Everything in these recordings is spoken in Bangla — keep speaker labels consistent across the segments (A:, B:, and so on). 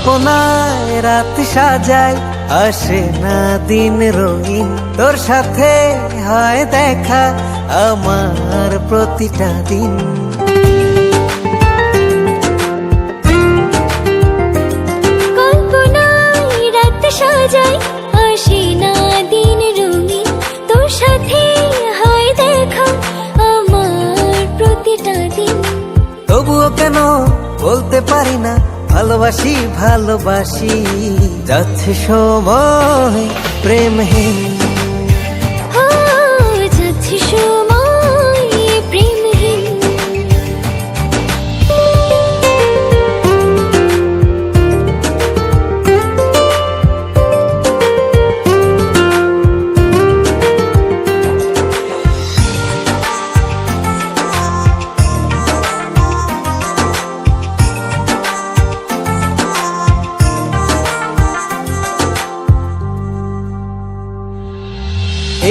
A: কল্পনায় রাত সাজাই, আসে না দিন রঙিন, তোর সাথে হয় দেখা আমার প্রতিটা দিন।
B: কল্পনায় রাত সাজাই, আসে না দিন রঙিন, তোর সাথে হয় দেখা আমার প্রতিটা দিন।
A: তবুও কেন বলতে পারি না ভালোবাসি ভালোবাসি, যাচ্ছে সময় প্রেমহীন।
B: যাচ্ছে সময় প্রেমহীন।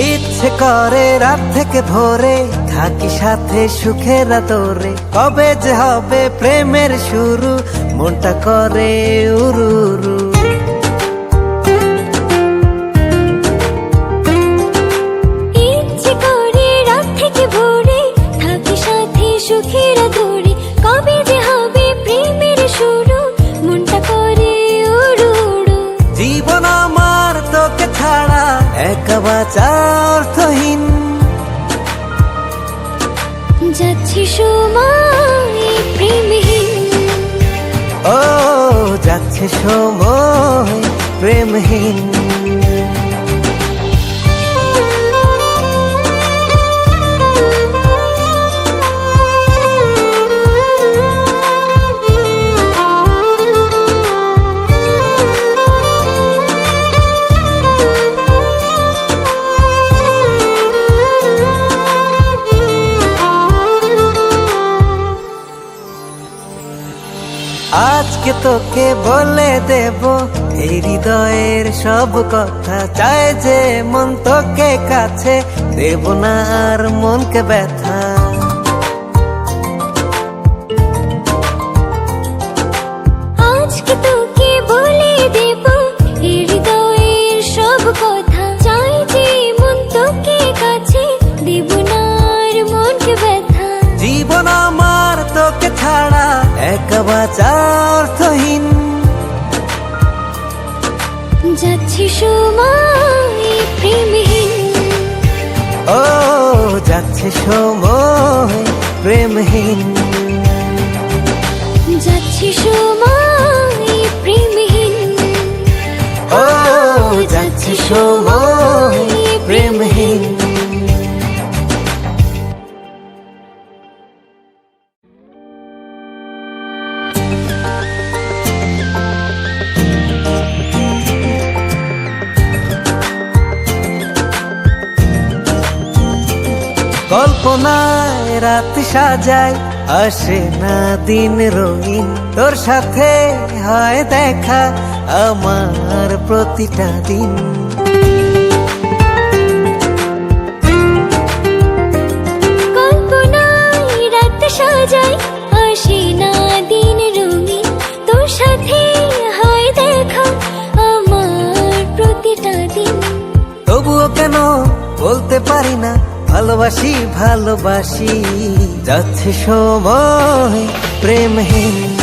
A: ইচ্ছে করে রাত থেকে ভোরে থাকি সাথে সুখের তোরে, কবে যে হবে প্রেমের শুরু মনটা করে উরু উরু।
B: ইচ্ছে করে রাত থেকে ভোরে থাকি সাথে সুখের তোরে, কবে যে হবে প্রেমের শুরু মনটা করে উড়ু উড়ু।
A: জীবন আমার তোকে ছাড়া একা বাঁচা অর্থহীন,
B: যাচ্ছে সময় প্রেমহীন।
A: ও যাচ্ছে সময় প্রেমহীন। আজকে তোকে বলে দেব এই হৃদয়ের সব কথা, চায় যে মন তোকে কাছে, দেব না আর মনকে ব্যথা।
B: আজকে তোকে বলে দেব এই হৃদয়ের সব কথা, চাই যে মন তোকে কাছে, দেব না আর মনকে ব্যথা।
A: জীবন আমার তোকে ছাড়া একা বাঁচা অর্থহীন,
B: যাচ্ছে সময় প্রেমহীন।
A: ও যাচ্ছে সময় প্রেমহীন।
B: যাচ্ছে সময় প্রেমহীন।
A: ও যাচ্ছে সময় প্রেমহীন। কল্পনায় রাত সাজাই, আসে না দিন রঙিন, তোর সাথে হয় দেখা আমার প্রতিটা দিন।
B: কল্পনায় রাত সাজাই, আসে না দিন রঙিন, তোর সাথে হয় দেখা আমার প্রতিটা দিন।
A: তবুও কেন বলতে পারি না ভালোবাসি ভালোবাসি, যাচ্ছে সময় প্রেমহীন।